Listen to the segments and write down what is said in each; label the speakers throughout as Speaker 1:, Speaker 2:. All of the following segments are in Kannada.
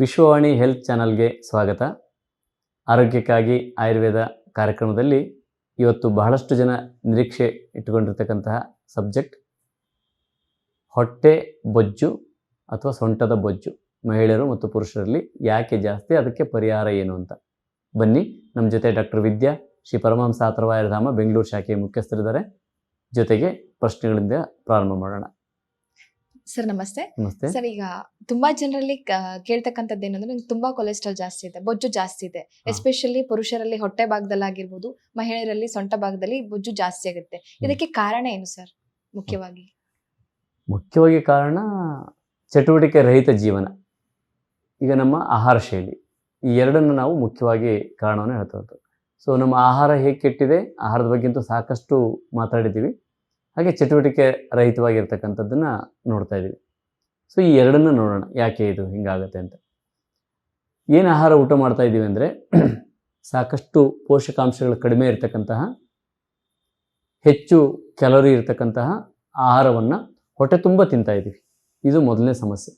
Speaker 1: ವಿಶ್ವವಾಣಿ ಹೆಲ್ತ್ ಚಾನಲ್ಗೆ ಸ್ವಾಗತ. ಆರೋಗ್ಯಕ್ಕಾಗಿ ಆಯುರ್ವೇದ ಕಾರ್ಯಕ್ರಮದಲ್ಲಿ ಇವತ್ತು ಬಹಳಷ್ಟು ಜನ ನಿರೀಕ್ಷೆ ಇಟ್ಟುಕೊಂಡಿರ್ತಕ್ಕಂತಹ ಸಬ್ಜೆಕ್ಟ್ ಹೊಟ್ಟೆ ಬೊಜ್ಜು ಅಥವಾ ಸೊಂಟದ ಬೊಜ್ಜು ಮಹಿಳೆಯರು ಮತ್ತು ಪುರುಷರಲ್ಲಿ ಯಾಕೆ ಜಾಸ್ತಿ, ಅದಕ್ಕೆ ಪರಿಹಾರ ಏನು ಅಂತ. ಬನ್ನಿ, ನಮ್ಮ ಜೊತೆ ಡಾಕ್ಟರ್ ವಿದ್ಯಾ, ಶ್ರೀ ಪರಮಹಂಸ ಅಥರ್ವಾಯಧಾಮ ಬೆಂಗಳೂರು ಶಾಖೆಯ ಮುಖ್ಯಸ್ಥರಿದ್ದಾರೆ. ಜೊತೆಗೆ ಪ್ರಶ್ನೆಗಳಿಂದ ಪ್ರಾರಂಭ ಮಾಡೋಣ.
Speaker 2: ಸರ್ ನಮಸ್ತೆ.
Speaker 1: ನಮಸ್ತೆ
Speaker 2: ಸರ್, ಈಗ ತುಂಬಾ ಜನರಲ್ಲಿ ಕೇಳ್ತಕ್ಕಂಥದ್ದು ಏನಂದ್ರೆ ನಂಗೆ ತುಂಬಾ ಕೊಲೆಸ್ಟ್ರಾಲ್ ಜಾಸ್ತಿ ಇದೆ, ಬೊಜ್ಜು ಜಾಸ್ತಿ ಇದೆ. ಎಸ್ಪೆಷಲಿ ಪುರುಷರಲ್ಲಿ ಹೊಟ್ಟೆ ಭಾಗದಲ್ಲಿ ಆಗಿರ್ಬೋದು, ಮಹಿಳೆಯರಲ್ಲಿ ಸೊಂಟ ಭಾಗದಲ್ಲಿ ಬೊಜ್ಜು ಜಾಸ್ತಿ ಆಗುತ್ತೆ. ಇದಕ್ಕೆ ಕಾರಣ ಏನು ಸರ್?
Speaker 1: ಮುಖ್ಯವಾಗಿ ಕಾರಣ ಚಟುವಟಿಕೆ ರಹಿತ ಜೀವನ. ಈಗ ನಮ್ಮ ಆಹಾರ ಶೈಲಿ, ಈ ಎರಡನ್ನು ನಾವು ಮುಖ್ಯವಾಗಿ ಕಾರಣವನ್ನು ಹೇಳ್ತಾ. ಸೊ ನಮ್ಮ ಆಹಾರ ಹೇಗೆ ಕೆಟ್ಟಿದೆ, ಆಹಾರದ ಬಗ್ಗೆ ಅಂತೂ ಸಾಕಷ್ಟು ಮಾತಾಡಿದ್ದೀವಿ. ಹಾಗೆ ಚಟುವಟಿಕೆ ರಹಿತವಾಗಿರ್ತಕ್ಕಂಥದ್ದನ್ನು ನೋಡ್ತಾ ಇದ್ದೀವಿ. ಸೊ ಈ ಎರಡನ್ನು ನೋಡೋಣ, ಯಾಕೆ ಇದು ಹಿಂಗಾಗತ್ತೆ ಅಂತ. ಏನು ಆಹಾರ ಊಟ ಮಾಡ್ತಾ ಇದ್ದೀವಿ ಅಂದರೆ ಸಾಕಷ್ಟು ಪೋಷಕಾಂಶಗಳು ಕಡಿಮೆ ಇರತಕ್ಕಂತಹ, ಹೆಚ್ಚು ಕ್ಯಾಲೋರಿ ಇರತಕ್ಕಂತಹ ಆಹಾರವನ್ನು ಹೊಟ್ಟೆ ತುಂಬ ತಿಂತಾ ಇದ್ದೀವಿ. ಇದು ಮೊದಲನೇ ಸಮಸ್ಯೆ.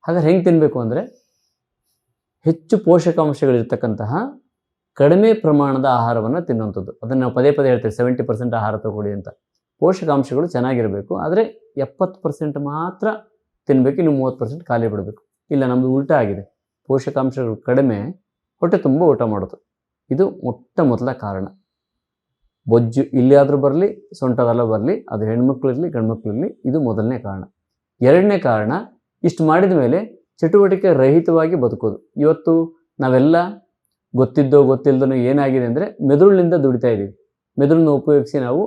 Speaker 1: ಹಾಗಾದ್ರೆ ಹೆಂಗೆ ತಿನ್ನಬೇಕು ಅಂದರೆ, ಹೆಚ್ಚು ಪೋಷಕಾಂಶಗಳಿರ್ತಕ್ಕಂತಹ ಕಡಿಮೆ ಪ್ರಮಾಣದ ಆಹಾರವನ್ನು ತಿನ್ನುವಂಥದ್ದು. ಅದನ್ನು ನಾವು ಪದೇ ಪದೇ ಹೇಳ್ತೇವೆ, 70% ಆಹಾರ ತಗೊಳ್ಳಿ ಅಂತ. ಪೋಷಕಾಂಶಗಳು ಚೆನ್ನಾಗಿರಬೇಕು, ಆದರೆ 70% ಮಾತ್ರ ತಿನ್ನಬೇಕು, ಇನ್ನು 30% ಖಾಲಿ ಬಿಡಬೇಕು. ಇಲ್ಲ, ನಮ್ಮದು ಉಲ್ಟಾ ಆಗಿದೆ. ಪೋಷಕಾಂಶಗಳು ಕಡಿಮೆ, ಹೊಟ್ಟೆ ತುಂಬ ಊಟ ಮಾಡೋದು. ಇದು ಮೊದಲ ಕಾರಣ. ಬೊಜ್ಜು ಇಲ್ಲಿಯಾದರೂ ಬರಲಿ, ಸೊಂಟದಲ್ಲ ಬರಲಿ, ಅದು ಹೆಣ್ಮಕ್ಳಿರಲಿ ಗಂಡ್ಮಕ್ಳಿರಲಿ, ಇದು ಮೊದಲನೇ ಕಾರಣ. ಎರಡನೇ ಕಾರಣ, ಇಷ್ಟು ಮಾಡಿದ ಮೇಲೆ ಚಟುವಟಿಕೆ ರಹಿತವಾಗಿ ಬದುಕೋದು. ಇವತ್ತು ನಾವೆಲ್ಲ ಗೊತ್ತಿದ್ದೋ ಗೊತ್ತಿಲ್ಲದೋ ಏನಾಗಿದೆ ಅಂದರೆ, ಮೆದುಳಿನಿಂದ ದುಡಿತಾ ಇದ್ದೀವಿ. ಮೆದುಳನ್ನು ಉಪಯೋಗಿಸಿ ನಾವು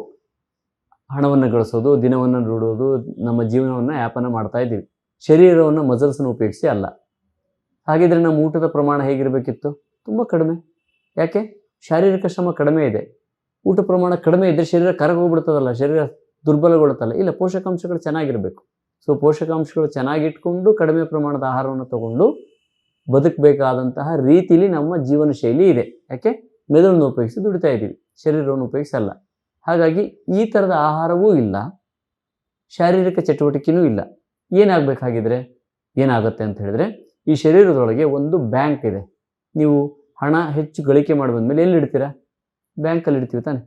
Speaker 1: ಹಣವನ್ನು ಗಳಿಸೋದು, ದಿನವನ್ನು ದುಡೋದು, ನಮ್ಮ ಜೀವನವನ್ನು ಯಾಪನ ಮಾಡ್ತಾ ಇದ್ದೀವಿ. ಶರೀರವನ್ನು ಮಸಲ್ಸನ್ನು ಉಪಯೋಗಿಸಿ ಅಲ್ಲ. ಹಾಗಿದ್ರೆ ನಮ್ಮ ಊಟದ ಪ್ರಮಾಣ ಹೇಗಿರಬೇಕಿತ್ತು? ತುಂಬ ಕಡಿಮೆ. ಯಾಕೆ? ಶಾರೀರಿಕ ಶ್ರಮ ಕಡಿಮೆ ಇದೆ. ಊಟ ಪ್ರಮಾಣ ಕಡಿಮೆ ಇದ್ದರೆ ಶರೀರ ಕರಗೋಗ್ಬಿಡ್ತದಲ್ಲ, ಶರೀರ ದುರ್ಬಲಗೊಳ್ಳುತ್ತಲ್ಲ. ಇಲ್ಲ, ಪೋಷಕಾಂಶಗಳು ಚೆನ್ನಾಗಿರಬೇಕು. ಸೊ ಪೋಷಕಾಂಶಗಳು ಚೆನ್ನಾಗಿಟ್ಕೊಂಡು ಕಡಿಮೆ ಪ್ರಮಾಣದ ಆಹಾರವನ್ನು ತಗೊಂಡು ಬದುಕಬೇಕಾದಂತಹ ರೀತಿಲಿ ನಮ್ಮ ಜೀವನ ಶೈಲಿ ಇದೆ. ಯಾಕೆ? ಮೆದುಳನ್ನು ಉಪಯೋಗಿಸಿ ದುಡಿತಾ ಇದ್ದೀವಿ, ಶರೀರವನ್ನು ಉಪಯೋಗಿಸಲ್ಲ. ಹಾಗಾಗಿ ಈ ಥರದ ಆಹಾರವೂ ಇಲ್ಲ, ಶಾರೀರಿಕ ಚಟುವಟಿಕೆಯೂ ಇಲ್ಲ. ಏನಾಗಬೇಕಾಗಿದ್ರೆ ಏನಾಗುತ್ತೆ ಅಂತ ಹೇಳಿದ್ರೆ, ಈ ಶರೀರದೊಳಗೆ ಒಂದು ಬ್ಯಾಂಕ್ ಇದೆ. ನೀವು ಹಣ ಹೆಚ್ಚು ಗಳಿಕೆ ಮಾಡಿ ಬಂದಮೇಲೆ ಎಲ್ಲಿ ಇಡ್ತೀರಾ? ಬ್ಯಾಂಕಲ್ಲಿ ಇಡ್ತೀವಿ ತಾನೆ.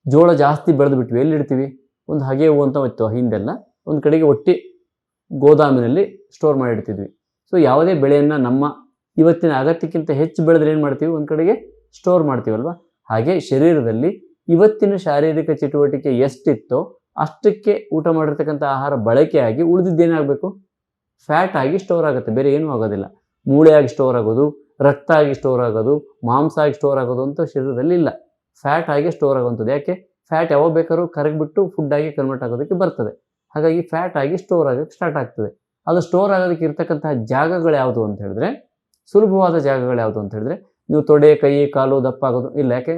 Speaker 1: ಜೋಳ ಜಾಸ್ತಿ ಬೆಳೆದು ಬಿಟ್ವಿ, ಎಲ್ಲಿ ಇಡ್ತೀವಿ? ಒಂದು ಹಾಗೆ ಅಂತ ಇತ್ತು ಹಿಂದೆಲ್ಲ, ಒಂದು ಕಡೆಗೆ ಒಟ್ಟಿ ಗೋದಾಮಿನಲ್ಲಿ ಸ್ಟೋರ್ ಮಾಡಿ ಇಡ್ತಿದ್ವಿ. ಸೊ ಯಾವುದೇ ಬೆಳೆಯನ್ನು ನಮ್ಮ ಇವತ್ತಿನ ಅಗತ್ಯಕ್ಕಿಂತ ಹೆಚ್ಚು ಬೆಳೆದ್ರೆ ಏನು ಮಾಡ್ತೀವಿ? ಒಂದು ಕಡೆಗೆ ಸ್ಟೋರ್ ಮಾಡ್ತೀವಲ್ವ. ಹಾಗೆ ಶರೀರದಲ್ಲಿ ಇವತ್ತಿನ ಶಾರೀರಿಕ ಚಟುವಟಿಕೆ ಎಷ್ಟಿತ್ತೋ ಅಷ್ಟಕ್ಕೆ ಊಟ ಮಾಡಿರ್ತಕ್ಕಂಥ ಆಹಾರ ಬಳಕೆಯಾಗಿ ಉಳಿದಿದ್ದೇನಾಗಬೇಕು? ಫ್ಯಾಟ್ ಆಗಿ ಸ್ಟೋರ್ ಆಗುತ್ತೆ, ಬೇರೆ ಏನೂ ಆಗೋದಿಲ್ಲ. ಮೂಳೆಯಾಗಿ ಸ್ಟೋರ್ ಆಗೋದು, ರಕ್ತ ಆಗಿ ಸ್ಟೋರ್ ಆಗೋದು, ಮಾಂಸ ಆಗಿ ಸ್ಟೋರ್ ಆಗೋದು ಅಂತ ಶರೀರದಲ್ಲಿ ಇಲ್ಲ. ಫ್ಯಾಟ್ ಆಗಿ ಸ್ಟೋರ್ ಆಗುವಂಥದ್ದು. ಯಾಕೆ? ಫ್ಯಾಟ್ ಯಾವಾಗ ಬೇಕಾದ್ರೂ ಕರಗಿಬಿಟ್ಟು ಫುಡ್ ಆಗಿ ಕನ್ವರ್ಟ್ ಆಗೋದಕ್ಕೆ ಬರ್ತದೆ. ಹಾಗಾಗಿ ಫ್ಯಾಟ್ ಆಗಿ ಸ್ಟೋರ್ ಆಗೋಕ್ಕೆ ಸ್ಟಾರ್ಟ್ ಆಗ್ತದೆ. ಅದು ಸ್ಟೋರ್ ಆಗೋದಕ್ಕೆ ಇರ್ತಕ್ಕಂತಹ ಜಾಗಗಳು ಯಾವುದು ಅಂತ ಹೇಳಿದ್ರೆ, ಸುಲಭವಾದ ಜಾಗಗಳು ಯಾವುದು ಅಂತ ಹೇಳಿದ್ರೆ, ನೀವು ತೊಡೆ, ಕೈ, ಕಾಲು ದಪ್ಪ ಆಗೋದು ಇಲ್ಲ. ಯಾಕೆ?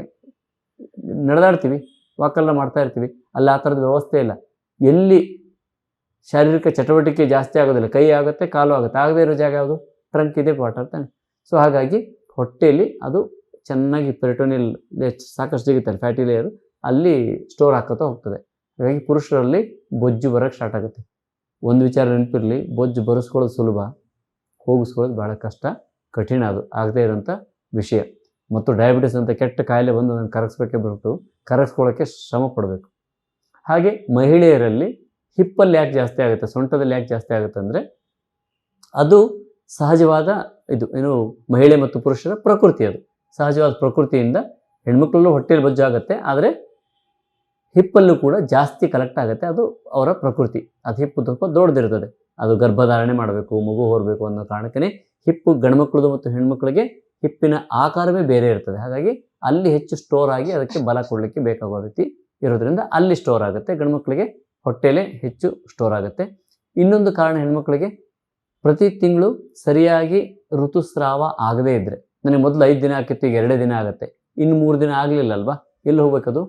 Speaker 1: ನಡೆದಾಡ್ತೀವಿ, ವಾಕೆಲ್ಲ ಮಾಡ್ತಾ ಇರ್ತೀವಿ, ಅಲ್ಲಿ ಆ ಥರದ ವ್ಯವಸ್ಥೆ ಇಲ್ಲ. ಎಲ್ಲಿ ಶಾರೀರಿಕ ಚಟುವಟಿಕೆ ಜಾಸ್ತಿ ಆಗೋದಿಲ್ಲ, ಕೈ ಆಗುತ್ತೆ, ಕಾಲು ಆಗುತ್ತೆ, ಆಗದೇ ಇರೋ ಜಾಗ ಯಾವುದು? ಟ್ರಂಕ್ ಇದೆ, ಪಾಟ್ ತಾನೆ. ಸೊ ಹಾಗಾಗಿ ಹೊಟ್ಟೆಯಲ್ಲಿ ಅದು ಚೆನ್ನಾಗಿ ಪೆರಿಟೋನಿಯಲ್ ಸಾಕಷ್ಟು ಸಿಗುತ್ತಲ್ಲ, ಫ್ಯಾಟಿ ಲೇಯರು, ಅಲ್ಲಿ ಸ್ಟೋರ್ ಹಾಕೋತಾ ಹೋಗ್ತದೆ. ಹಾಗಾಗಿ ಪುರುಷರಲ್ಲಿ ಬೊಜ್ಜು ಬರೋಕ್ಕೆ ಸ್ಟಾರ್ಟ್ ಆಗುತ್ತೆ. ಒಂದು ವಿಚಾರ ನೆನಪಿರಲಿ, ಬೊಜ್ಜು ಬರೆಸ್ಕೊಳ್ಳೋದು ಸುಲಭ, ಹೋಗಿಸ್ಕೊಳ್ಳೋದು ಭಾಳ ಕಷ್ಟ, ಕಠಿಣ. ಅದು ಆಗದೇ ಇರೋಂಥ ವಿಷಯ. ಮತ್ತು ಡಯಾಬಿಟಿಸ್ ಅಂತ ಕೆಟ್ಟ ಕಾಯಿಲೆ ಬಂದು ಅದನ್ನು ಕರಗಿಸ್ಬೇಕೇ ಬರುತ್ತೆ, ಕರಗಿಸ್ಕೊಳ್ಳೋಕ್ಕೆ ಶ್ರಮ ಪಡಬೇಕು. ಹಾಗೆ ಮಹಿಳೆಯರಲ್ಲಿ ಹಿಪ್ಪಲ್ಲಿ ಯಾಕೆ ಜಾಸ್ತಿ ಆಗುತ್ತೆ, ಸೊಂಟದಲ್ಲಿ ಯಾಕೆ ಜಾಸ್ತಿ ಆಗುತ್ತೆ ಅಂದರೆ, ಅದು ಸಹಜವಾದ ಏನು ಮಹಿಳೆ ಮತ್ತು ಪುರುಷರ ಪ್ರಕೃತಿ. ಅದು ಸಹಜವಾದ ಪ್ರಕೃತಿಯಿಂದ ಹೆಣ್ಮಕ್ಳಲ್ಲೂ ಹೊಟ್ಟೆಯಲ್ಲಿ ಬೊಜ್ಜು ಆಗುತ್ತೆ, ಆದರೆ ಹಿಪ್ಪಲ್ಲೂ ಕೂಡ ಜಾಸ್ತಿ ಕಲೆಕ್ಟ್ ಆಗುತ್ತೆ. ಅದು ಅವರ ಪ್ರಕೃತಿ. ಅದು ಹಿಪ್ಪು ಸ್ವಲ್ಪ ದೊಡ್ಡದಿರ್ತದೆ. ಅದು ಗರ್ಭಧಾರಣೆ ಮಾಡಬೇಕು, ಮಗು ಹೊರಬೇಕು ಅನ್ನೋ ಕಾರಣಕ್ಕೇ ಹಿಪ್ಪು ಗಂಡ್ಮಕ್ಳದು ಮತ್ತು ಹೆಣ್ಮಕ್ಳಿಗೆ ಹಿಪ್ಪಿನ ಆಕಾರವೇ ಬೇರೆ ಇರ್ತದೆ. ಹಾಗಾಗಿ ಅಲ್ಲಿ ಹೆಚ್ಚು ಸ್ಟೋರ್ ಆಗಿ ಅದಕ್ಕೆ ಬಲ ಕೊಡಲಿಕ್ಕೆ ಬೇಕಾಗೋ ರೀತಿ ಇರೋದ್ರಿಂದ ಅಲ್ಲಿ ಸ್ಟೋರ್ ಆಗುತ್ತೆ. ಗಂಡ್ಮಕ್ಳಿಗೆ ಹೊಟ್ಟೆಲೇ ಹೆಚ್ಚು ಸ್ಟೋರ್ ಆಗುತ್ತೆ. ಇನ್ನೊಂದು ಕಾರಣ, ಹೆಣ್ಮಕ್ಳಿಗೆ ಪ್ರತಿ ತಿಂಗಳು ಸರಿಯಾಗಿ ಋತುಸ್ರಾವ ಆಗದೇ ಇದ್ದರೆ, ನನಗೆ ಮೊದಲು 5 ದಿನ ಆಗಿತ್ತು, ಈಗ 2 ದಿನ ಆಗುತ್ತೆ, ಇನ್ನು 3 ದಿನ ಆಗಲಿಲ್ಲ ಅಲ್ವಾ, ಎಲ್ಲಿ ಹೋಗ್ಬೇಕದು?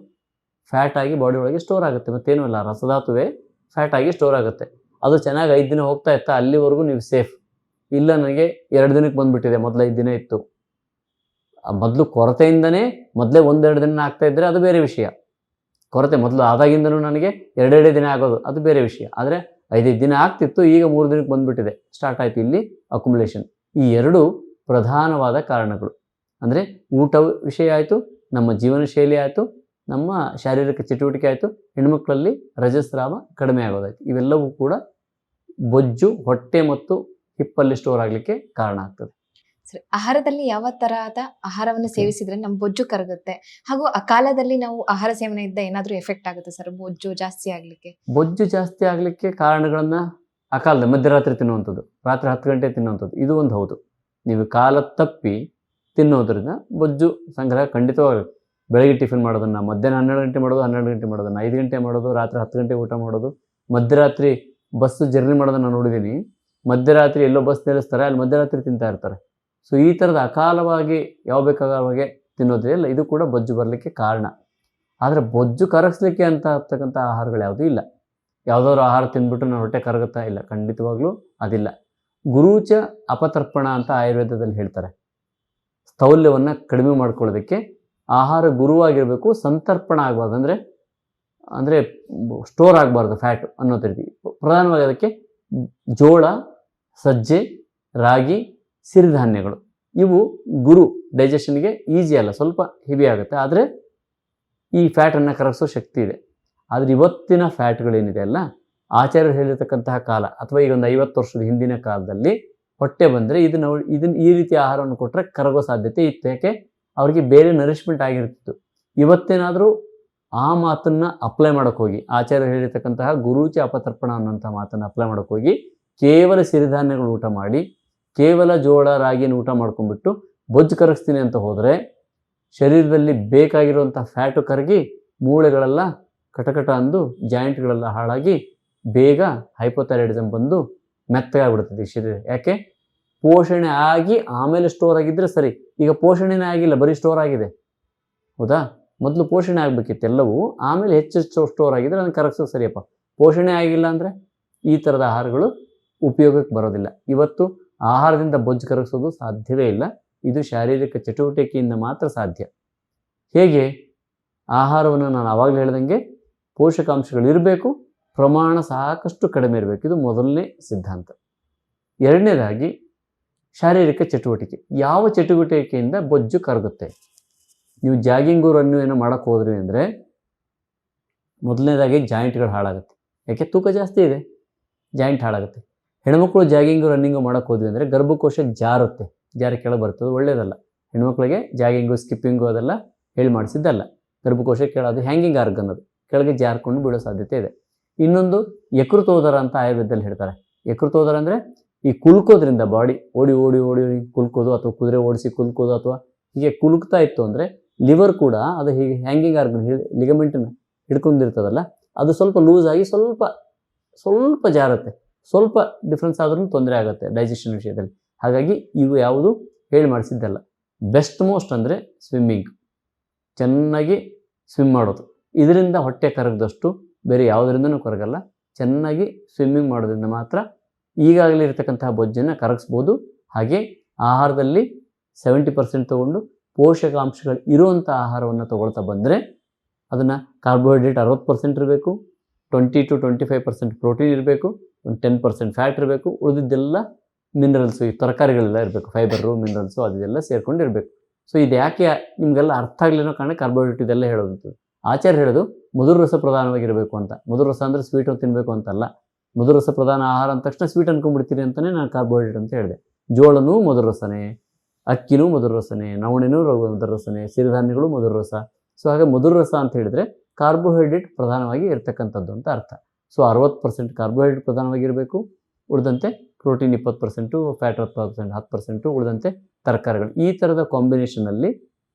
Speaker 1: ಫ್ಯಾಟ್ ಆಗಿ ಬಾಡಿ ಒಳಗೆ ಸ್ಟೋರ್ ಆಗುತ್ತೆ. ಮತ್ತೇನೂ ಇಲ್ಲ, ರಸಧಾತುವೆ ಫ್ಯಾಟ್ ಆಗಿ ಸ್ಟೋರ್ ಆಗುತ್ತೆ. ಅದು ಚೆನ್ನಾಗಿ 5 ದಿನ ಹೋಗ್ತಾ ಇತ್ತಾ, ಅಲ್ಲಿವರೆಗೂ ನೀವು ಸೇಫ್. ಇಲ್ಲ, ನನಗೆ 2 ದಿನಕ್ಕೆ ಬಂದುಬಿಟ್ಟಿದೆ, ಮೊದಲು 5 ದಿನ ಇತ್ತು, ಮೊದಲು ಕೊರತೆಯಿಂದನೇ ಮೊದಲೇ 1-2 ದಿನ ಆಗ್ತಾ ಇದ್ದರೆ ಅದು ಬೇರೆ ವಿಷಯ. ಕೊರತೆ ಮೊದಲು ಆದಾಗಿಂದನೂ ನನಗೆ 2 ದಿನ ಆಗೋದು ಅದು ಬೇರೆ ವಿಷಯ. ಆದರೆ 5 ದಿನ ಆಗ್ತಿತ್ತು, ಈಗ 3 ದಿನಕ್ಕೆ ಬಂದುಬಿಟ್ಟಿದೆ, ಸ್ಟಾರ್ಟ್ ಆಯಿತು ಇಲ್ಲಿ ಅಕ್ಯುಮುಲೇಷನ್. ಈ ಎರಡು ಪ್ರಧಾನವಾದ ಕಾರಣಗಳು. ಅಂದರೆ ಊಟ ವಿಷಯ ಆಯಿತು, ನಮ್ಮ ಜೀವನ ಶೈಲಿ ಆಯಿತು, ನಮ್ಮ ಶಾರೀರಿಕ ಚಟುವಟಿಕೆ ಆಯಿತು, ಹೆಣ್ಮಕ್ಳಲ್ಲಿ ರಜಸ್ರಾವ ಕಡಿಮೆ ಆಗೋದಾಯ್ತು. ಇವೆಲ್ಲವೂ ಕೂಡ ಬೊಜ್ಜು ಹೊಟ್ಟೆ ಮತ್ತು ಹಿಪ್ಪಲ್ಲಿ ಸ್ಟೋರ್ ಆಗಲಿಕ್ಕೆ ಕಾರಣ ಆಗ್ತದೆ.
Speaker 2: ಸರಿ, ಆಹಾರದಲ್ಲಿ ಯಾವ ತರಹದ ಆಹಾರವನ್ನು ಸೇವಿಸಿದ್ರೆ ನಮ್ಮ ಬೊಜ್ಜು ಕರಗುತ್ತೆ, ಹಾಗೂ ಅಕಾಲದಲ್ಲಿ ನಾವು ಆಹಾರ ಸೇವನೆಯಿಂದ ಏನಾದರೂ ಎಫೆಕ್ಟ್ ಆಗುತ್ತೆ ಸರ್ ಬೊಜ್ಜು ಜಾಸ್ತಿ ಆಗ್ಲಿಕ್ಕೆ?
Speaker 1: ಬೊಜ್ಜು ಜಾಸ್ತಿ ಆಗಲಿಕ್ಕೆ ಕಾರಣಗಳನ್ನು ಅಕಾಲದ ಮಧ್ಯರಾತ್ರಿ ತಿನ್ನುವಂಥದ್ದು, ರಾತ್ರಿ 10 ಗಂಟೆ ತಿನ್ನುವಂಥದ್ದು, ಇದು ಒಂದು ಹೌದು. ನೀವು ಕಾಲ ತಪ್ಪಿ ತಿನ್ನೋದ್ರಿಂದ ಬೊಜ್ಜು ಸಂಗ್ರಹ ಖಂಡಿತವಾಗುತ್ತೆ. ಬೆಳಗ್ಗೆ ಟಿಫಿನ್ ಮಾಡೋದನ್ನು ಮಧ್ಯಾಹ್ನ 12 ಗಂಟೆ ಮಾಡೋದು, 12 ಗಂಟೆ ಮಾಡೋದನ್ನು 5 ಗಂಟೆ ಮಾಡೋದು, ರಾತ್ರಿ 10 ಗಂಟೆ ಊಟ ಮಾಡೋದು, ಮಧ್ಯರಾತ್ರಿ ಬಸ್ ಜರ್ನಿ ಮಾಡೋದನ್ನು ನೋಡಿದ್ದೀನಿ. ಮಧ್ಯರಾತ್ರಿ ಎಲ್ಲೋ ಬಸ್ ನಿಲ್ಲಿಸ್ತಾರೆ, ಅಲ್ಲಿ ಮಧ್ಯರಾತ್ರಿ ತಿಂತಾ ಇರ್ತಾರೆ. ಸೊ ಈ ಥರದ ಅಕಾಲವಾಗಿ ಯಾವ ಬೇಕಾಗವಾಗೆ ತಿನ್ನೋದಿಲ್ಲ, ಇದು ಕೂಡ ಬೊಜ್ಜು ಬರಲಿಕ್ಕೆ ಕಾರಣ. ಆದರೆ ಬೊಜ್ಜು ಕರಗಿಸ್ಲಿಕ್ಕೆ ಅಂತ ಆಗ್ತಕ್ಕಂಥ ಆಹಾರಗಳು ಯಾವುದೂ ಇಲ್ಲ. ಯಾವುದಾದ್ರು ಆಹಾರ ತಿಂದ್ಬಿಟ್ಟು ನಾನು ಹೊಟ್ಟೆ ಕರಗುತ್ತಾ ಇಲ್ಲ, ಖಂಡಿತವಾಗ್ಲೂ ಅದಿಲ್ಲ. ಗುರೂಚ ಅಪತರ್ಪಣ ಅಂತ ಆಯುರ್ವೇದದಲ್ಲಿ ಹೇಳ್ತಾರೆ. ಸ್ಥೌಲ್ಯವನ್ನು ಕಡಿಮೆ ಮಾಡ್ಕೊಳ್ಳೋದಕ್ಕೆ ಆಹಾರ ಗುರುವಾಗಿರಬೇಕು, ಸಂತರ್ಪಣ ಆಗಬಾರ್ದು, ಅಂದರೆ ಸ್ಟೋರ್ ಆಗಬಾರ್ದು ಫ್ಯಾಟ್ ಅನ್ನೋ ರೀತಿ. ಪ್ರಧಾನವಾಗಿ ಅದಕ್ಕೆ ಜೋಳ, ಸಜ್ಜೆ, ರಾಗಿ, ಸಿರಿಧಾನ್ಯಗಳು ಇವು ಗುರು. ಡೈಜೆಷನ್ಗೆ ಈಸಿ ಅಲ್ಲ, ಸ್ವಲ್ಪ ಹೆವಿ ಆಗುತ್ತೆ, ಆದರೆ ಈ ಫ್ಯಾಟನ್ನು ಕರಗಿಸೋ ಶಕ್ತಿ ಇದೆ. ಆದರೆ ಇವತ್ತಿನ ಫ್ಯಾಟ್ಗಳೇನಿದೆ ಅಲ್ಲ, ಆಚಾರ್ಯರು ಹೇಳಿರ್ತಕ್ಕಂತಹ ಕಾಲ ಅಥವಾ ಈಗ ಒಂದು 50 ವರ್ಷದ ಹಿಂದಿನ ಕಾಲದಲ್ಲಿ ಹೊಟ್ಟೆ ಬಂದರೆ ಇದನ್ನು ಈ ರೀತಿ ಆಹಾರವನ್ನು ಕೊಟ್ಟರೆ ಕರಗೋ ಸಾಧ್ಯತೆ ಇತ್ತು. ಯಾಕೆ? ಅವರಿಗೆ ಬೇರೆ ನರಿಶ್ಮೆಂಟ್ ಆಗಿರ್ತಿತ್ತು. ಇವತ್ತೇನಾದರೂ ಆ ಮಾತನ್ನು ಅಪ್ಲೈ ಮಾಡೋಕ್ಕೆ ಹೋಗಿ, ಆಚಾರ್ಯರು ಹೇಳಿರ್ತಕ್ಕಂತಹ ಗುರೂಚ ಅಪತರ್ಪಣ ಅನ್ನೋಂಥ ಮಾತನ್ನು ಅಪ್ಲೈ ಮಾಡೋಕ್ಕೆ ಹೋಗಿ ಕೇವಲ ಸಿರಿಧಾನ್ಯಗಳು ಊಟ ಮಾಡಿ, ಕೇವಲ ಜೋಳ ರಾಗಿನ ಊಟ ಮಾಡ್ಕೊಂಡ್ಬಿಟ್ಟು ಬೊಜ್ಜು ಕರಗಿಸ್ತೀನಿ ಅಂತ ಹೋದರೆ ಶರೀರದಲ್ಲಿ ಬೇಕಾಗಿರುವಂಥ ಫ್ಯಾಟು ಕರಗಿ ಮೂಳೆಗಳೆಲ್ಲ ಕಟಕಟ ಅಂದು ಜಾಯಿಂಟ್ಗಳೆಲ್ಲ ಹಾಳಾಗಿ ಬೇಗ ಹೈಪೋಥೈರಾಯ್ಡಿಸಮ್ ಬಂದು ಮೆತ್ತಗಾಗ್ಬಿಡ್ತದೆ ಈ ಶರೀರ. ಯಾಕೆ? ಪೋಷಣೆ ಆಗಿ ಆಮೇಲೆ ಸ್ಟೋರ್ ಆಗಿದ್ದರೆ ಸರಿ. ಈಗ ಪೋಷಣೆನೇ ಆಗಿಲ್ಲ, ಬರೀ ಸ್ಟೋರ್ ಆಗಿದೆ. ಹೌದಾ? ಮೊದಲು ಪೋಷಣೆ ಆಗಬೇಕಿತ್ತು ಎಲ್ಲವೂ, ಆಮೇಲೆ ಹೆಚ್ಚು ಸ್ಟೋರ್ ಆಗಿದ್ರೆ ಅದನ್ನು ಕರಗಿಸೋದು ಸರಿಯಪ್ಪ. ಪೋಷಣೆ ಆಗಿಲ್ಲ ಅಂದರೆ ಈ ಥರದ ಆಹಾರಗಳು ಉಪಯೋಗಕ್ಕೆ ಬರೋದಿಲ್ಲ. ಇವತ್ತು ಆಹಾರದಿಂದ ಬೊಜ್ಜು ಕರಗಿಸೋದು ಸಾಧ್ಯವೇ ಇಲ್ಲ. ಇದು ಶಾರೀರಿಕ ಚಟುವಟಿಕೆಯಿಂದ ಮಾತ್ರ ಸಾಧ್ಯ. ಹೇಗೆ? ಆಹಾರವನ್ನು ನಾನು ಆವಾಗಲೇ ಹೇಳ್ದಂಗೆ ಪೋಷಕಾಂಶಗಳು ಇರಬೇಕು, ಪ್ರಮಾಣ ಸಾಕಷ್ಟು ಕಡಿಮೆ ಇರಬೇಕು. ಇದು ಮೊದಲನೇ ಸಿದ್ಧಾಂತ. ಎರಡನೇದಾಗಿ ಶಾರೀರಿಕ ಚಟುವಟಿಕೆ. ಯಾವ ಚಟುವಟಿಕೆಯಿಂದ ಬೊಜ್ಜು ಕರಗುತ್ತೆ? ನೀವು ಜಾಗಿಂಗು ರನ್ನು ಏನೋ ಮಾಡೋಕ್ಕೆ ಹೋದ್ರಿ ಅಂದರೆ ಮೊದಲನೇದಾಗಿ ಜಾಯಿಂಟ್ಗಳು ಹಾಳಾಗುತ್ತೆ. ಯಾಕೆ? ತೂಕ ಜಾಸ್ತಿ ಇದೆ, ಜಾಯಿಂಟ್ ಹಾಳಾಗುತ್ತೆ. ಹೆಣ್ಮಕ್ಳು ಜಾಗಿಂಗು ರನ್ನಿಂಗು ಮಾಡೋಕ್ಕೆ ಹೋದ್ವಿ ಅಂದರೆ ಗರ್ಭಕೋಶ ಜಾರಿ ಕೆಳಗೆ ಬರ್ತದೆ, ಒಳ್ಳೆಯದಲ್ಲ. ಹೆಣ್ಮಕ್ಳಿಗೆ ಜಾಗಿಂಗು ಸ್ಕಿಪ್ಪಿಂಗು ಅದೆಲ್ಲ ಹೇಳಿ ಮಾಡಿಸಿದ್ದಲ್ಲ. ಗರ್ಭಕೋಶ ಕೆಳಗೆ ಹ್ಯಾಂಗಿಂಗ್ ಆರ್ಗನ್, ಅದು ಕೆಳಗೆ ಜಾರ್ಕೊಂಡು ಬೀಳೋ ಸಾಧ್ಯತೆ ಇದೆ. ಇನ್ನೊಂದು ಯಕೃತೋದರ ಅಂತ ಆಯುರ್ವೇದದಲ್ಲಿ ಹೇಳ್ತಾರೆ. ಯಕೃತೋದರ ಅಂದರೆ ಈ ಕುಲ್ಕೋದ್ರಿಂದ ಬಾಡಿ ಓಡಿ ಓಡಿ ಓಡಿ ಕುಲ್ಕೋದು, ಅಥವಾ ಕುದುರೆ ಓಡಿಸಿ ಕುಲ್ಕೋದು, ಅಥವಾ ಹೀಗೆ ಕುಲುಕ್ತಾ ಇತ್ತು ಅಂದರೆ ಲಿವರ್ ಕೂಡ ಅದು ಹೀಗೆ ಹ್ಯಾಂಗಿಂಗ್ ಆರ್ಗನ್ ಲಿಗಮೆಂಟನ್ನು ಹಿಡ್ಕೊಂಡಿರ್ತದಲ್ಲ, ಅದು ಸ್ವಲ್ಪ ಲೂಸ್ ಆಗಿ ಸ್ವಲ್ಪ ಜಾರುತ್ತೆ. ಸ್ವಲ್ಪ ಡಿಫ್ರೆನ್ಸ್ ಆದ್ರೂ ತೊಂದರೆ ಆಗುತ್ತೆ ಡೈಜೆಷನ್ ವಿಷಯದಲ್ಲಿ. ಹಾಗಾಗಿ ಇವು ಯಾವುದು ಹೇಳಿ ಮಾಡಿಸಿದ್ದಲ್ಲ. ಬೆಸ್ಟ್ ಮೋಸ್ಟ್ ಅಂದರೆ ಸ್ವಿಮ್ಮಿಂಗ್, ಚೆನ್ನಾಗಿ ಸ್ವಿಮ್ ಮಾಡೋದು. ಇದರಿಂದ ಹೊಟ್ಟೆ ಕರಗದಷ್ಟು ಬೇರೆ ಯಾವುದರಿಂದನೂ ಕರಗಲ್ಲ. ಚೆನ್ನಾಗಿ ಸ್ವಿಮ್ಮಿಂಗ್ ಮಾಡೋದ್ರಿಂದ ಮಾತ್ರ ಈಗಾಗಲೇ ಇರತಕ್ಕಂತಹ ಬೊಜ್ಜನ್ನು ಕರಗಿಸ್ಬೋದು. ಹಾಗೆ ಆಹಾರದಲ್ಲಿ 70% ತೊಗೊಂಡು ಪೋಷಕಾಂಶಗಳು ಇರುವಂಥ ಆಹಾರವನ್ನು ತೊಗೊಳ್ತಾ ಬಂದರೆ ಅದನ್ನು ಕಾರ್ಬೋಹೈಡ್ರೇಟ್ 60% ಇರಬೇಕು, 20 to 25% ಪ್ರೋಟೀನ್ ಇರಬೇಕು, ಒಂದು 10% ಫ್ಯಾಟ್ ಇರಬೇಕು, ಉಳಿದಿದ್ದೆಲ್ಲ ಮಿನರಲ್ಸು, ಈ ತರಕಾರಿಗಳೆಲ್ಲ ಇರಬೇಕು, ಫೈಬರು ಮಿನರಲ್ಸು ಅದೆಲ್ಲ ಸೇರ್ಕೊಂಡು ಇರಬೇಕು. ಸೊ ಇದು ಯಾಕೆ ನಿಮಗೆಲ್ಲ ಅರ್ಥ ಆಗಲಿನೋ ಕಾರಣ ಕಾರ್ಬೋಹೈಡ್ರೇಟ್ ಇದೆಲ್ಲ ಹೇಳೋದು. ಆಚಾರ್ಯ ಹೇಳೋದು ಮಧುರ ರಸ ಪ್ರಧಾನವಾಗಿರಬೇಕು ಅಂತ. ಮಧುರ ರಸ ಅಂದರೆ ಸ್ವೀಟ್ ತಿನ್ನಬೇಕು ಅಂತಲ್ಲ. ಮಧುರ ರಸ ಪ್ರಧಾನ ಆಹಾರ ಅಂದ ತಕ್ಷಣ ಸ್ವೀಟ್ ಅನ್ಕೊಂಡ್ಬಿಡ್ತೀರಿ ಅಂತಲೇ ನಾನು ಕಾರ್ಬೋಹೈಡ್ರೇಟ್ ಅಂತ ಹೇಳಿದೆ. ಜೋಳನೂ ಮಧುರ ರಸನೇ, ಅಕ್ಕಿನೂ ಮಧುರ ರಸನೇ, ನವಣೆನೂ ಮಧುರ ರಸನೇ, ಸಿರಿಧಾನ್ಯಗಳು ಮಧುರ ರಸ. ಸೊ ಹಾಗೆ ಮಧುರ ರಸ ಅಂತ ಹೇಳಿದರೆ ಕಾರ್ಬೋಹೈಡ್ರೇಟ್ ಪ್ರಧಾನವಾಗಿ ಇರತಕ್ಕಂಥದ್ದು ಅಂತ ಅರ್ಥ. ಸೊ 60% ಕಾರ್ಬೋಹೈಡ್ರೇಟ್ ಪ್ರಧಾನವಾಗಿರಬೇಕು, ಉಳಿದಂತೆ ಪ್ರೋಟೀನ್ 20%, ಫ್ಯಾಟ್ 10%, ಉಳಿದಂತೆ ತರಕಾರಿಗಳು. ಈ ಥರದ ಕಾಂಬಿನೇಷನಲ್ಲಿ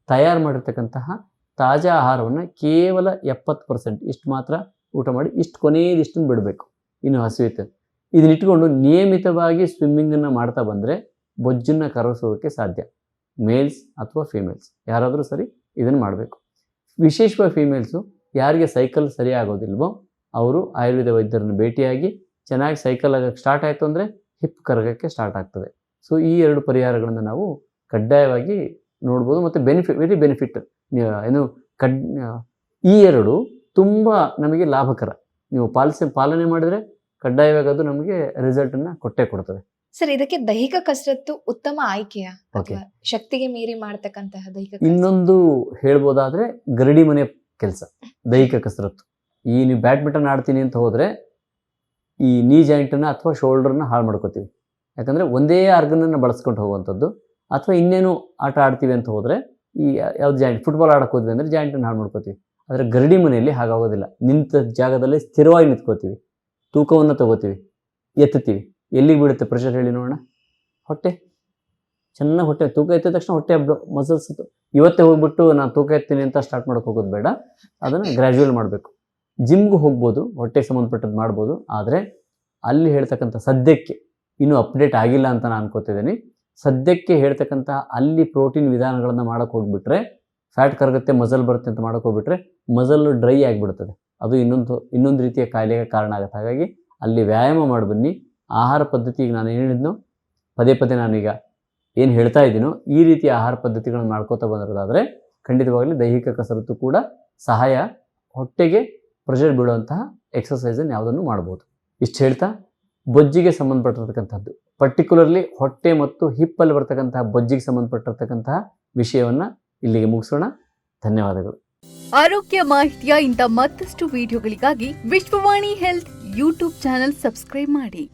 Speaker 1: ತಯಾರು ಮಾಡಿರ್ತಕ್ಕಂತಹ ತಾಜಾ ಆಹಾರವನ್ನು ಕೇವಲ 70% ಇಷ್ಟು ಮಾತ್ರ ಊಟ ಮಾಡಿ, ಇಷ್ಟು ಕೊನೆಯದಿಷ್ಟನ್ನು ಬಿಡಬೇಕು, ಇನ್ನು ಹಸಿವಿತ್ತು. ಇದನ್ನಿಟ್ಕೊಂಡು ನಿಯಮಿತವಾಗಿ ಸ್ವಿಮ್ಮಿಂಗನ್ನು ಮಾಡ್ತಾ ಬಂದರೆ ಬೊಜ್ಜನ್ನು ಕರಗಿಸೋದಕ್ಕೆ ಸಾಧ್ಯ. ಮೇಲ್ಸ್ ಅಥವಾ ಫೀಮೇಲ್ಸ್ ಯಾರಾದರೂ ಸರಿ ಇದನ್ನು ಮಾಡಬೇಕು. ವಿಶೇಷವಾಗಿ ಫೀಮೇಲ್ಸು ಯಾರಿಗೆ ಸೈಕಲ್ ಸರಿ ಆಗೋದಿಲ್ವೋ ಅವರು ಆಯುರ್ವೇದ ವೈದ್ಯರನ್ನು ಭೇಟಿಯಾಗಿ ಚೆನ್ನಾಗಿ ಸೈಕಲ್ ಆಗೋಕ್ಕೆ ಸ್ಟಾರ್ಟ್ ಆಯಿತು ಅಂದರೆ ಹಿಪ್ ಕರಗೋಕ್ಕೆ ಸ್ಟಾರ್ಟ್ ಆಗ್ತದೆ. ಸೊ ಈ 2 ಪರಿಹಾರಗಳನ್ನು ನಾವು ಕಡ್ಡಾಯವಾಗಿ ನೋಡ್ಬೋದು. ಮತ್ತು ವೆರಿ ಬೆನಿಫಿಟ್ ಏನು ಈ 2 ತುಂಬ ನಮಗೆ ಲಾಭಕರ. ನೀವು ಪಾಲನೆ ಮಾಡಿದರೆ ಕಡ್ಡಾಯವಾಗಿ ಅದು ನಮಗೆ ರಿಸಲ್ಟನ್ನು ಕೊಟ್ಟೇ ಕೊಡ್ತದೆ.
Speaker 2: ಸರ್, ಇದಕ್ಕೆ ದೈಹಿಕ ಕಸರತ್ತು ಉತ್ತಮ ಆಯ್ಕೆಯ
Speaker 1: Okay.
Speaker 2: ಅಥವಾ ಶಕ್ತಿಗೆ ಮೀರಿ ಮಾಡ್ತಕ್ಕಂತಹ ದೈಹಿಕ ಕಸರತ್ತು?
Speaker 1: ಇನ್ನೊಂದು ಹೇಳ್ಬೋದಾದ್ರೆ ಗರಡಿ ಮನೆ ಕೆಲಸ, ದೈಹಿಕ ಕಸರತ್ತು. ಈ ನೀವು ಬ್ಯಾಡ್ಮಿಂಟನ್ ಆಡ್ತೀನಿ ಅಂತ ಹೋದ್ರೆ ಈ ನೀ ಜಾಯಿಂಟನ್ನು ಅಥವಾ ಶೋಲ್ಡರ್ನ ಹಾಳು ಮಾಡ್ಕೋತೀವಿ. ಯಾಕಂದ್ರೆ ಒಂದೇ ಆರ್ಗನನ್ನು ಬಳಸ್ಕೊಂಡು ಹೋಗುವಂಥದ್ದು. ಅಥವಾ ಇನ್ನೇನು ಆಟ ಆಡ್ತೀವಿ ಅಂತ ಹೋದ್ರೆ ಈ ಯಾವ್ದು ಜಾಯಿಂಟ್, ಫುಟ್ಬಾಲ್ ಆಡಕ್ಕೆ ಹೋದ್ವಿ ಅಂದ್ರೆ ಜಾಯಿಂಟನ್ನು ಹಾಳು ಮಾಡ್ಕೋತೀವಿ. ಆದರೆ ಗರಡಿ ಮನೆಯಲ್ಲಿ ಹಾಗಾಗೋದಿಲ್ಲ. ನಿಂತ ಜಾಗದಲ್ಲಿ ಸ್ಥಿರವಾಗಿ ನಿಂತ್ಕೋತೀವಿ, ತೂಕವನ್ನು ತಗೋತೀವಿ, ಎತ್ತುತ್ತೀವಿ. ಎಲ್ಲಿಗೆ ಬೀಳುತ್ತೆ ಪ್ರೆಷರ್ ಹೇಳಿ ನೋಡೋಣ? ಹೊಟ್ಟೆ. ಚೆನ್ನಾಗಿ ಹೊಟ್ಟೆ ತೂಕ ಎತ್ತಿದ ತಕ್ಷಣ ಹೊಟ್ಟೆ ಮಸಲ್ಸ್ ಇವತ್ತೇ ಹೋಗ್ಬಿಟ್ಟು ನಾನು ತೂಕ ಎತ್ತೀನಿ ಅಂತ ಸ್ಟಾರ್ಟ್ ಮಾಡೋಕೆ ಹೋಗೋದು ಬೇಡ. ಅದನ್ನು ಗ್ರ್ಯಾಜುವಲ್ ಮಾಡಬೇಕು. ಜಿಮ್ಗೂ ಹೋಗ್ಬೋದು, ಹೊಟ್ಟೆಗೆ ಸಂಬಂಧಪಟ್ಟದ್ದು ಮಾಡ್ಬೋದು. ಆದರೆ ಅಲ್ಲಿ ಹೇಳ್ತಕ್ಕಂಥ ಸದ್ಯಕ್ಕೆ ಇನ್ನೂ ಅಪ್ಡೇಟ್ ಆಗಿಲ್ಲ ಅಂತ ನಾನು ಅನ್ಕೋತಿದ್ದೀನಿ. ಸದ್ಯಕ್ಕೆ ಹೇಳ್ತಕ್ಕಂಥ ಅಲ್ಲಿ ಪ್ರೋಟೀನ್ ವಿಧಾನಗಳನ್ನು ಮಾಡೋಕೆ ಹೋಗ್ಬಿಟ್ರೆ ಫ್ಯಾಟ್ ಕರಗುತ್ತೆ, ಮಸಲ್ ಬರುತ್ತೆ ಅಂತ ಮಾಡೋಕೆ ಹೋಗ್ಬಿಟ್ರೆ ಮಸಲ್ ಡ್ರೈ ಆಗಿಬಿಡ್ತದೆ. ಅದು ಇನ್ನೊಂದು ರೀತಿಯ ಕಾಯಿಲೆಗೆ ಕಾರಣ ಆಗುತ್ತೆ. ಹಾಗಾಗಿ ಅಲ್ಲಿ ವ್ಯಾಯಾಮ ಮಾಡಿ ಬನ್ನಿ. ಆಹಾರ ಪದ್ಧತಿ ಈಗ ನಾನು ಏನು ಹೇಳಿದ್ನೋ ಪದೇ ಪದೇ ನಾನೀಗ ಏನು ಹೇಳ್ತಾ ಇದ್ದೀನೋ ಈ ರೀತಿಯ ಆಹಾರ ಪದ್ಧತಿಗಳನ್ನು ಮಾಡ್ಕೋತಾ ಬಂದಿರೋದಾದರೆ ಖಂಡಿತವಾಗಲಿ ದೈಹಿಕ ಕಸರತ್ತು ಕೂಡ ಸಹಾಯ, ಹೊಟ್ಟೆಗೆ ಪ್ರೆಷರ್ ಬೀಳುವಂತಹ ಎಕ್ಸಸೈಸನ್ನು ಯಾವುದನ್ನು ಮಾಡ್ಬೋದು. ಇಷ್ಟು ಹೇಳ್ತಾ ಬೊಜ್ಜಿಗೆ ಸಂಬಂಧಪಟ್ಟಿರ್ತಕ್ಕಂಥದ್ದು, ಪರ್ಟಿಕ್ಯುಲರ್ಲಿ ಹೊಟ್ಟೆ ಮತ್ತು ಹಿಪ್ಪಲ್ಲಿ ಬರ್ತಕ್ಕಂತಹ ಬೊಜ್ಜಿಗೆ ಸಂಬಂಧಪಟ್ಟಿರ್ತಕ್ಕಂತಹ ವಿಷಯವನ್ನು ಇಲ್ಲಿಗೆ ಮುಗಿಸೋಣ. ಧನ್ಯವಾದಗಳು.
Speaker 3: ಆರೋಗ್ಯ ಮಾಹಿತಿಯ ಇಂಥ ಮತ್ತಷ್ಟು ವಿಡಿಯೋಗಳಿಗಾಗಿ Vishwavani health YouTube channel subscribe ಮಾಡಿ.